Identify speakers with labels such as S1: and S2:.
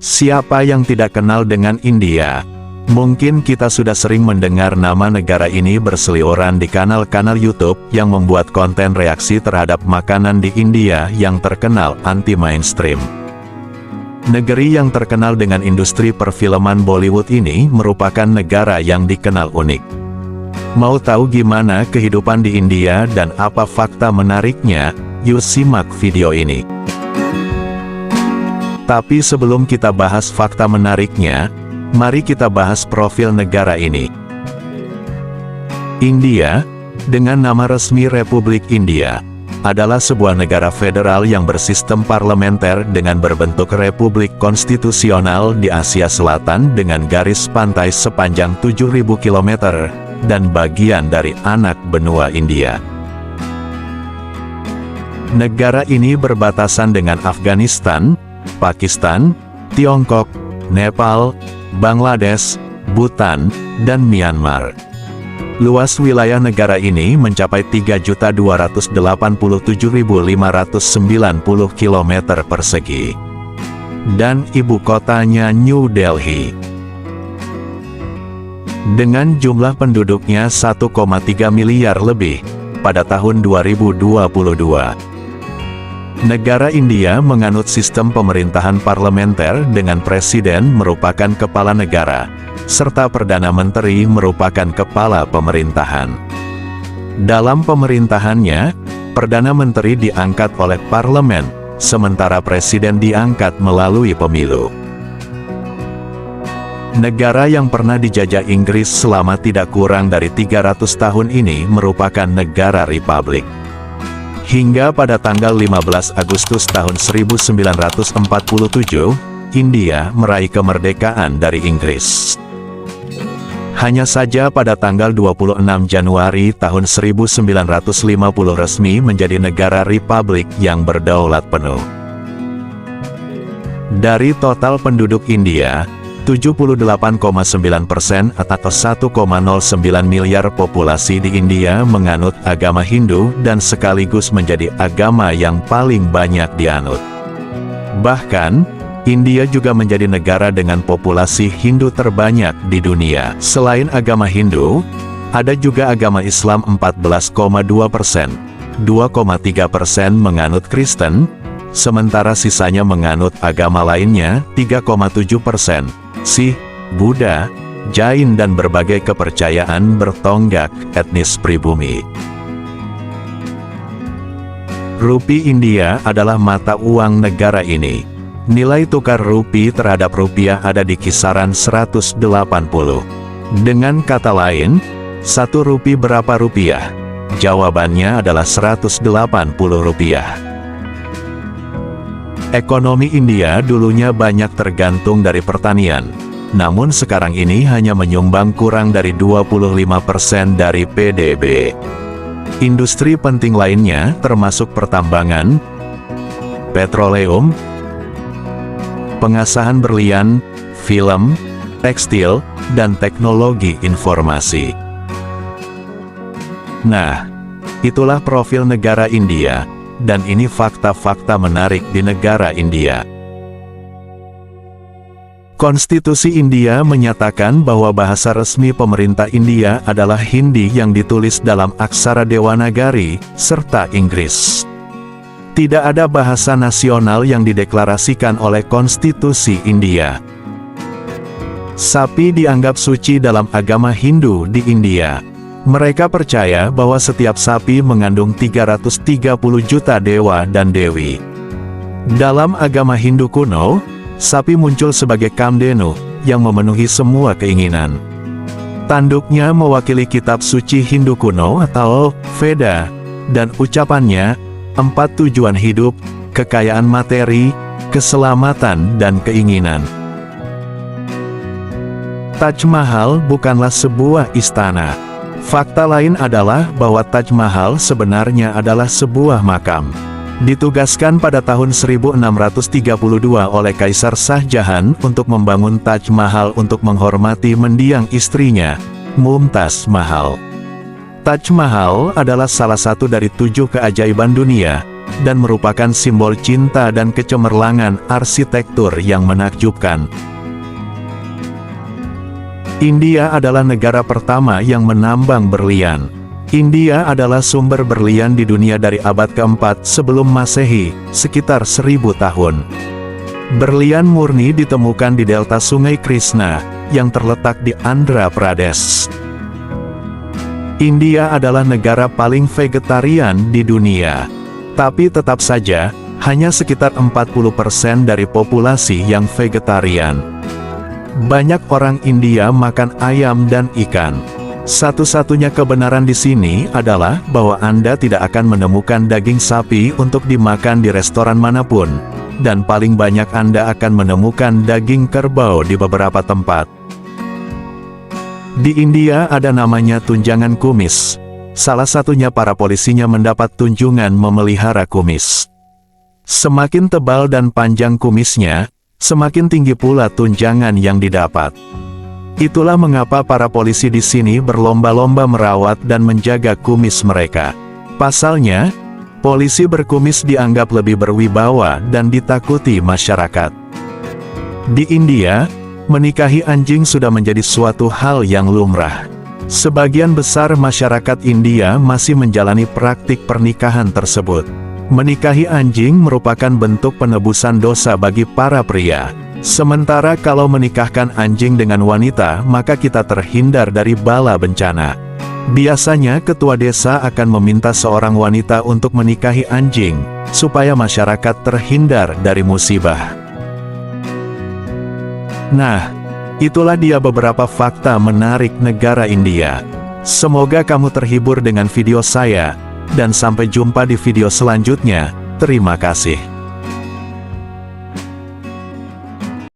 S1: Siapa yang tidak kenal dengan India? Mungkin kita sudah sering mendengar nama negara ini berseliweran di kanal-kanal YouTube yang membuat konten reaksi terhadap makanan di India yang terkenal anti-mainstream. Negeri yang terkenal dengan industri perfilman Bollywood ini merupakan negara yang dikenal unik. Mau tahu gimana kehidupan di India dan apa fakta menariknya? Yuk simak video ini. Tapi sebelum kita bahas fakta menariknya, mari kita bahas profil negara ini. India, dengan nama resmi Republik India, adalah sebuah negara federal yang bersistem parlementer dengan berbentuk republik konstitusional di Asia Selatan dengan garis pantai sepanjang 7.000 km, dan bagian dari anak benua India. Negara ini berbatasan dengan Afghanistan, Pakistan, Tiongkok, Nepal, Bangladesh, Bhutan, dan Myanmar. Luas wilayah negara ini mencapai 3.287.590 km persegi. Dan ibu kotanya New Delhi. Dengan jumlah penduduknya 1,3 miliar lebih pada tahun 2022. Negara India menganut sistem pemerintahan parlementer dengan presiden merupakan kepala negara, serta Perdana Menteri merupakan kepala pemerintahan. Dalam pemerintahannya, Perdana Menteri diangkat oleh parlemen, sementara presiden diangkat melalui pemilu. Negara yang pernah dijajah Inggris selama tidak kurang dari 300 tahun ini merupakan negara republik. Hingga pada tanggal 15 Agustus tahun 1947, India meraih kemerdekaan dari Inggris. Hanya saja pada tanggal 26 Januari tahun 1950 resmi menjadi negara republik yang berdaulat penuh. Dari total penduduk India, 78,9% atau 1,09 miliar populasi di India menganut agama Hindu dan sekaligus menjadi agama yang paling banyak dianut. Bahkan, India juga menjadi negara dengan populasi Hindu terbanyak di dunia. Selain agama Hindu, ada juga agama Islam 14,2%, 2,3% menganut Kristen, sementara sisanya menganut agama lainnya 3,7%. Sikh, Buddha, Jain dan berbagai kepercayaan bertonggak etnis pribumi. Rupiah India adalah mata uang negara ini. Nilai tukar rupiah terhadap rupiah ada di kisaran 180. Dengan kata lain, 1 rupiah berapa rupiah? Jawabannya adalah 180 rupiah. Ekonomi India dulunya banyak tergantung dari pertanian, namun sekarang ini hanya menyumbang kurang dari 25% dari PDB. Industri penting lainnya termasuk pertambangan, petroleum, pengasahan berlian, film, tekstil, dan teknologi informasi. Nah, itulah profil negara India. Dan ini fakta-fakta menarik di negara India. Konstitusi India menyatakan bahwa bahasa resmi pemerintah India adalah Hindi yang ditulis dalam aksara Dewanagari, serta Inggris. Tidak ada bahasa nasional yang dideklarasikan oleh Konstitusi India. Sapi dianggap suci dalam agama Hindu di India. Mereka percaya bahwa setiap sapi mengandung 330 juta dewa dan dewi. Dalam agama Hindu kuno, sapi muncul sebagai Kamdenu, yang memenuhi semua keinginan. Tanduknya mewakili kitab suci Hindu kuno atau Veda, dan ucapannya, 4 tujuan hidup, kekayaan materi, keselamatan dan keinginan. Taj Mahal bukanlah sebuah istana. Fakta lain adalah bahwa Taj Mahal sebenarnya adalah sebuah makam. Ditugaskan pada tahun 1632 oleh Kaisar Shah Jahan untuk membangun Taj Mahal untuk menghormati mendiang istrinya, Mumtaz Mahal. Taj Mahal adalah salah satu dari 7 keajaiban dunia, dan merupakan simbol cinta dan kecemerlangan arsitektur yang menakjubkan. India adalah negara pertama yang menambang berlian. India adalah sumber berlian di dunia dari abad keempat sebelum Masehi, sekitar 1000 tahun. Berlian murni ditemukan di delta Sungai Krishna, yang terletak di Andhra Pradesh. India adalah negara paling vegetarian di dunia. Tapi tetap saja, hanya sekitar 40% dari populasi yang vegetarian. Banyak orang India makan ayam dan ikan. Satu-satunya kebenaran di sini adalah bahwa Anda tidak akan menemukan daging sapi untuk dimakan di restoran manapun, dan paling banyak Anda akan menemukan daging kerbau di beberapa tempat. Di India ada namanya tunjangan kumis. Salah satunya para polisinya mendapat tunjangan memelihara kumis. Semakin tebal dan panjang kumisnya, semakin tinggi pula tunjangan yang didapat. Itulah mengapa para polisi di sini berlomba-lomba merawat dan menjaga kumis mereka. Pasalnya, polisi berkumis dianggap lebih berwibawa dan ditakuti masyarakat. Di India, menikahi anjing sudah menjadi suatu hal yang lumrah. Sebagian besar masyarakat India masih menjalani praktik pernikahan tersebut. Menikahi anjing merupakan bentuk penebusan dosa bagi para pria. Sementara kalau menikahkan anjing dengan wanita, maka kita terhindar dari bala bencana. Biasanya ketua desa akan meminta seorang wanita untuk menikahi anjing, supaya masyarakat terhindar dari musibah. Nah, itulah dia beberapa fakta menarik negara India. Semoga kamu terhibur dengan video saya, dan sampai jumpa di video selanjutnya. Terima kasih.